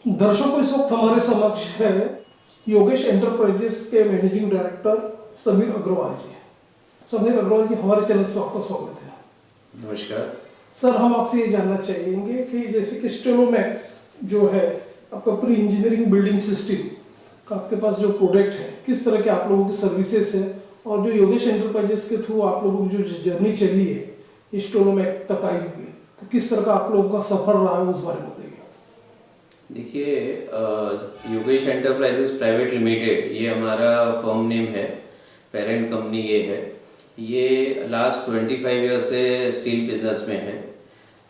दर्शकों, इस वक्त हमारे समक्ष है योगेश एंटरप्राइजेस के मैनेजिंग डायरेक्टर समीर अग्रवाल जी। समीर अग्रवाल जी, हमारे चैनल से आपका स्वागत है। नमस्कार सर, हम आपसे ये जानना चाहेंगे कि जैसे कि स्टेलोमैक जो है आपका प्री इंजीनियरिंग बिल्डिंग सिस्टम का आपके पास जो प्रोडक्ट है, किस तरह के आप लोगों की सर्विसेज है, और जो योगेश एंटरप्राइजेस के थ्रू आप लोगों की जो जर्नी चली है स्टेलोमैक तक आई हुई है, तो किस तरह का आप लोगों का सफर रहा है, उस बारे में बताइए। देखिए, योगेश एंटरप्राइजेस प्राइवेट लिमिटेड ये हमारा फर्म नेम है, पेरेंट कंपनी ये है। ये लास्ट 25 ईयर से स्टील बिजनेस में है।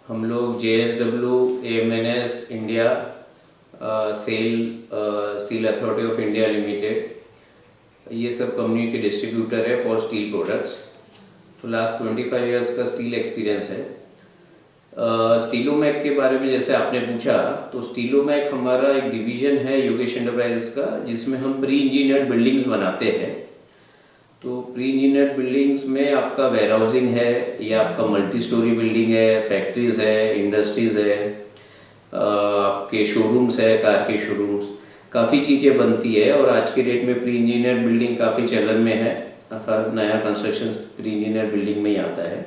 हम लोग JSW, AMNS India, SAIL, steel authority of India limited, ये सब कंपनी के डिस्ट्रीब्यूटर है फॉर स्टील प्रोडक्ट्स। तो लास्ट 25 ईयर्स का स्टील एक्सपीरियंस है। स्टीलोमैक के बारे में जैसे आपने पूछा, तो स्टीलोमैक हमारा एक डिवीजन है योगेश एंटरप्राइजेस का, जिसमें हम प्री इंजीनियर्ड बिल्डिंग्स बनाते हैं। तो प्री इंजीनियर्ड बिल्डिंग्स में आपका वेयर हाउसिंग है, या आपका मल्टी स्टोरी बिल्डिंग है, फैक्ट्रीज है, इंडस्ट्रीज है, आपके शोरूम्स है, कार के शोरूम्स, काफ़ी चीज़ें बनती है। और आज के डेट में प्री इंजीनियर्ड बिल्डिंग काफ़ी चलन में है। हर नया कंस्ट्रक्शन प्री इंजीनियर्ड बिल्डिंग में ही आता है।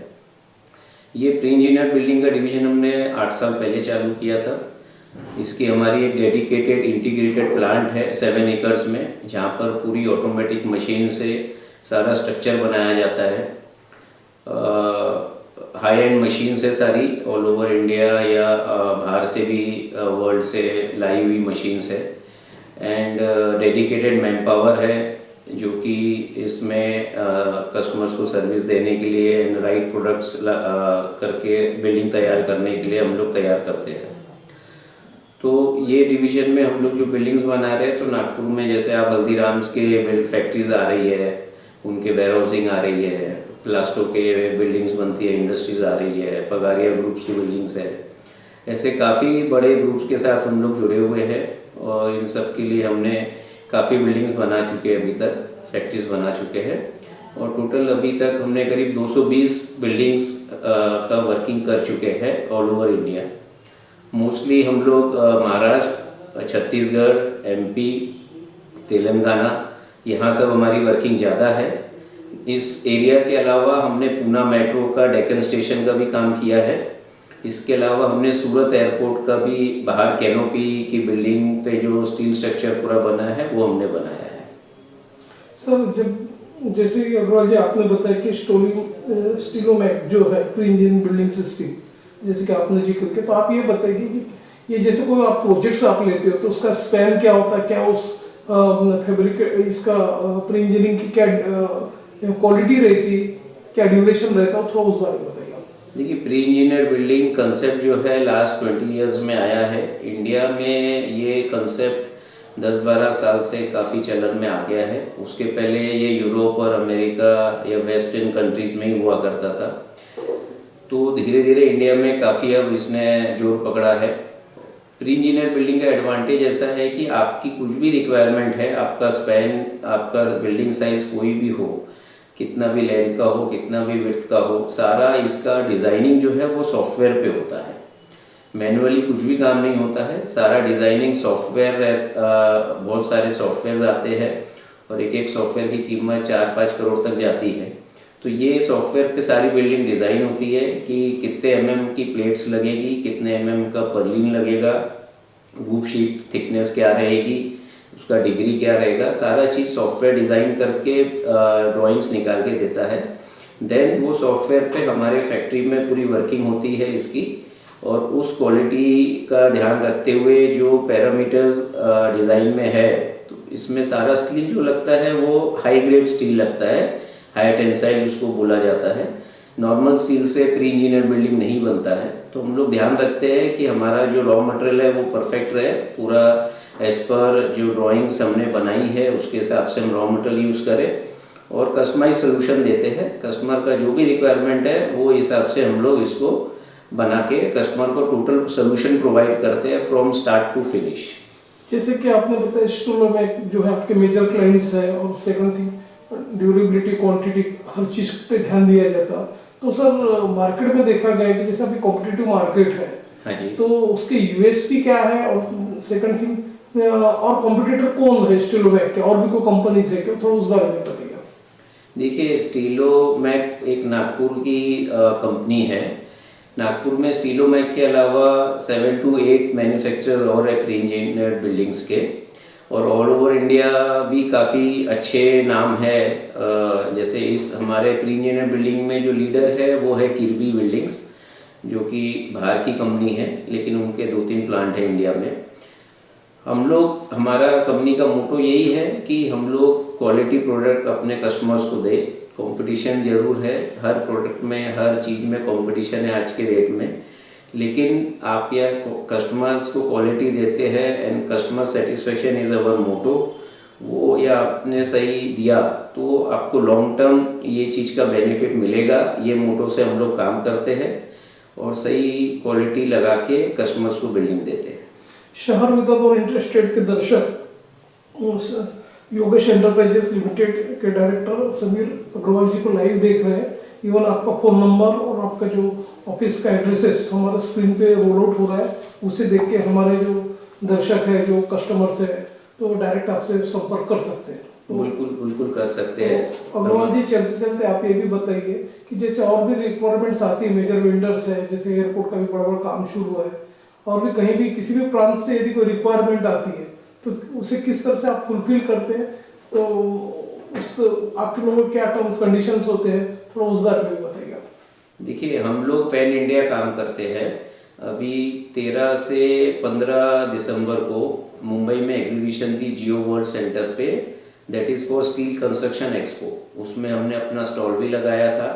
ये प्री इंजीनियर बिल्डिंग का डिवीज़न हमने 8 साल पहले चालू किया था। इसकी हमारी एक डेडिकेटेड इंटीग्रेटेड प्लांट है 7 एकर्स में, जहाँ पर पूरी ऑटोमेटिक मशीन से सारा स्ट्रक्चर बनाया जाता है। हाई एंड मशीन से सारी ऑल ओवर इंडिया या बाहर से भी वर्ल्ड से लाई हुई मशीन्स है। एंड डेडिकेटेड मैन पावर है, जो कि इसमें कस्टमर्स को सर्विस देने के लिए राइट प्रोडक्ट्स करके बिल्डिंग तैयार करने के लिए हम लोग तैयार करते हैं। तो ये डिवीज़न में हम लोग जो बिल्डिंग्स बना रहे हैं, तो नागपुर में जैसे आप हल्दीराम्स के फैक्ट्रीज आ रही है, उनके वेयर हाउसिंग आ रही है, प्लास्टो के बिल्डिंग्स बनती है, इंडस्ट्रीज आ रही है, पगारिया ग्रुप्स की बिल्डिंग्स है। ऐसे काफ़ी बड़े ग्रुप्स के साथ हम लोग जुड़े हुए हैं, और इन सब के लिए हमने काफ़ी बिल्डिंग्स बना चुके हैं, अभी तक फैक्ट्रीज बना चुके हैं। और टोटल अभी तक हमने करीब 220 बिल्डिंग्स का वर्किंग कर चुके हैं ऑल ओवर इंडिया। मोस्टली हम लोग महाराष्ट्र, छत्तीसगढ़, MP, तेलंगाना, यहाँ सब हमारी वर्किंग ज़्यादा है। इस एरिया के अलावा हमने पूना मेट्रो का डेक्कन स्टेशन का भी काम किया है। इसके अलावा हमने सूरत एयरपोर्ट का भी बाहर कैनोपी की बिल्डिंग पे जो स्टील स्ट्रक्चर पूरा बना है, वो हमने बनाया है। सर, जब जैसे कि अग्रवाल जी आपने बताया कि स्टीलोमैक जो है प्री इंजीनियरिंग बिल्डिंग सिस्टम, जैसे कि आपने जिक्र किया, तो आप ये बताइए कि ये जैसे कोई आप प्रोजेक्ट्स आप लेते हो तो उसका स्पैन क्या होता है, क्या उस फैब्रिक इसका प्री इंजीनियरिंग की क्या क्वालिटी रहती, क्या ड्यूरेशन रहता है, थोड़ा उस बारे में बताइए। देखिए, प्री इंजीनियर बिल्डिंग कंसेप्ट जो है लास्ट 20 इयर्स में आया है। इंडिया में ये कंसेप्ट 10-12 साल से काफ़ी चलन में आ गया है। उसके पहले ये यूरोप और अमेरिका या वेस्टर्न कंट्रीज़ में ही हुआ करता था। तो धीरे धीरे इंडिया में काफ़ी अब इसने जोर पकड़ा है। प्री इंजीनियर बिल्डिंग का एडवांटेज ऐसा है कि आपकी कुछ भी रिक्वायरमेंट है, आपका स्पैन, आपका बिल्डिंग साइज़ कोई भी हो, कितना भी लेंथ का हो, कितना भी विड्थ का हो, सारा इसका डिज़ाइनिंग जो है वो सॉफ्टवेयर पे होता है। मैनुअली कुछ भी काम नहीं होता है, सारा डिज़ाइनिंग सॉफ्टवेयर, बहुत सारे सॉफ्टवेयर्स आते हैं, और एक एक सॉफ्टवेयर की कीमत 4-5 करोड़ तक जाती है। तो ये सॉफ्टवेयर पे सारी बिल्डिंग डिज़ाइन होती है कि कितने mm की प्लेट्स लगेगी, कितने mm का पर्लिन लगेगा, रूफ शीट थिकनेस क्या रहेगी, उसका डिग्री क्या रहेगा, सारा चीज़ सॉफ्टवेयर डिज़ाइन करके ड्राइंग्स निकाल के देता है। देन वो सॉफ्टवेयर पे हमारे फैक्ट्री में पूरी वर्किंग होती है इसकी, और उस क्वालिटी का ध्यान रखते हुए जो पैरामीटर्स डिज़ाइन में है, तो इसमें सारा स्टील जो लगता है वो हाई ग्रेड स्टील लगता है, हाई टेंसाइल उसको बोला जाता है। नॉर्मल स्टील से प्री इंजीनियर बिल्डिंग नहीं बनता है। तो हम लोग ध्यान रखते हैं कि हमारा जो रॉ मटेरियल है वो परफेक्ट रहे, पूरा एज पर जो ड्राइंग्स हमने बनाई है उसके हिसाब से हम रॉ मटेरियल यूज़ करें, और कस्टमाइज सोल्यूशन देते हैं। कस्टमर का जो भी रिक्वायरमेंट है वो हिसाब से हम लोग इसको बना के कस्टमर को टोटल सोल्यूशन प्रोवाइड करते हैं फ्रॉम स्टार्ट टू फिनिश। जैसे कि आपने बताया स्टीलोमैक जो है आपके मेजर क्लाइंट्स है, और सेकंड थिंग ड्यूरेबिलिटी, क्वांटिटी, हर चीज़ पे ध्यान दिया जाता। तो सर, मार्केट में देखा गया कि जैसे अभी कॉम्पिटिटिव मार्केट है, हाँ जी। तो उसके यूएसपी क्या है, और सेकंड थिंग और कॉम्पिटिटर कौन है स्टीलोमैक के, और भी कोई कंपनीज है क्या, थोड़ा उस बारे में बताइए। देखिए, स्टीलोमैक एक नागपुर की कंपनी है। नागपुर में स्टीलोमैक के अलावा 7 to 8 मैन्युफैक्चरर और है प्री इंजीनियर्ड बिल्डिंग्स के, और ऑल ओवर इंडिया भी काफ़ी अच्छे नाम है। जैसे इस हमारे प्री इंजीनियर्ड बिल्डिंग में जो लीडर है वो है किर्बी बिल्डिंग्स, जो कि बाहर की कंपनी है, लेकिन उनके 2-3 प्लांट हैं इंडिया में। हमारा कंपनी का मोटो यही है कि हम लोग क्वालिटी प्रोडक्ट अपने कस्टमर्स को दे। कंपटीशन ज़रूर है, हर प्रोडक्ट में, हर चीज़ में कंपटीशन है आज के डेट में, लेकिन आप या कस्टमर्स को क्वालिटी देते हैं and customer satisfaction is our motto. वो या आपने सही दिया तो आपको लॉन्ग टर्म ये चीज़ का बेनिफिट मिलेगा। ये मोटो से हम लोग काम करते हैं और सही क्वालिटी लगा के कस्टमर्स को बिल्डिंग देते हैं। शहर विद्युत और इंटरेस्टेड के दर्शक योगेश एंटरप्राइजेस लिमिटेड के डायरेक्टर समीर अग्रवाल जी को लाइव देख रहे हैं। इवन आपका फ़ोन नंबर और आपका जो ऑफिस का एड्रेसेस हमारे स्क्रीन पे रोल आउट हो रहा है, उसे देख के हमारे जो दर्शक है, जो कस्टमर्स है, तो डायरेक्ट आपसे संपर्क कर सकते हैं। तो बिल्कुल कर सकते हैं। अग्रवाल जी, चलते चलते आप ये भी बताइए कि जैसे और भी रिक्वायरमेंट्स आती है, मेजर वेंडर्स है, जैसे एयरपोर्ट का भी बड़ा बड़ा काम शुरू है, और भी कहीं भी किसी भी प्रांत से यदि कोई रिक्वायरमेंट आती है तो उसे किस तरह से आप फुलफिल करते हैं, तो उस आपके लोगों के क्या टर्म्स कंडीशंस होते हैं, थोड़ा उस बारे में बताइए आप। देखिए, हम लोग पैन इंडिया काम करते हैं। अभी 13 से 15 दिसंबर को मुंबई में एग्जीबिशन थी जियो वर्ल्ड सेंटर पे, that is for steel construction expo. उसमें हमने अपना स्टॉल भी लगाया था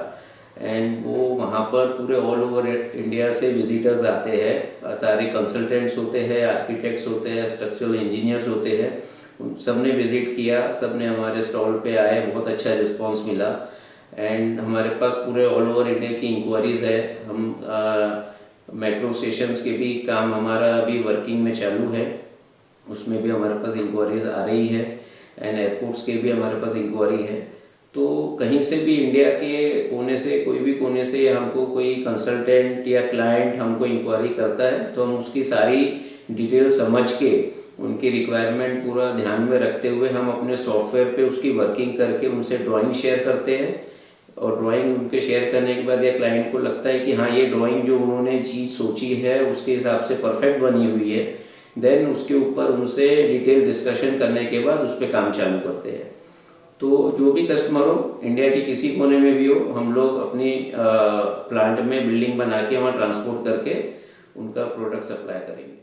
एंड वो वहाँ पर पूरे ऑल ओवर इंडिया से विजिटर्स आते हैं। सारे कंसल्टेंट्स होते हैं, आर्किटेक्ट्स होते हैं, स्ट्रक्चरल इंजीनियर्स होते हैं। सब ने विज़िट किया, सब ने हमारे स्टॉल पे आए, बहुत अच्छा रिस्पांस मिला एंड हमारे पास पूरे ऑल ओवर इंडिया की इंक्वायरीज़ है। हम मेट्रो स्टेशंस के भी काम हमारा अभी वर्किंग में चालू है, उसमें भी हमारे पास इंक्वायरीज़ आ रही है एंड एयरपोर्ट्स के भी हमारे पास इंक्वायरी है। तो कहीं से भी इंडिया के कोने से, कोई भी कोने से हमको कोई कंसल्टेंट या क्लाइंट हमको इंक्वायरी करता है तो हम उसकी सारी डिटेल समझ के, उनकी रिक्वायरमेंट पूरा ध्यान में रखते हुए हम अपने सॉफ्टवेयर पे उसकी वर्किंग करके उनसे ड्राइंग शेयर करते हैं। और ड्राइंग उनके शेयर करने के बाद या क्लाइंट को लगता है कि हाँ, ये ड्राइंग जो उन्होंने चीज़ सोची है उसके हिसाब से परफेक्ट बनी हुई है, देन उसके ऊपर उनसे डिटेल डिस्कशन करने के बाद उस पर काम चालू करते हैं। तो जो भी कस्टमर हो, इंडिया के किसी कोने में भी हो, हम लोग अपनी प्लांट में बिल्डिंग बना के वहाँ ट्रांसपोर्ट करके उनका प्रोडक्ट सप्लाई करेंगे।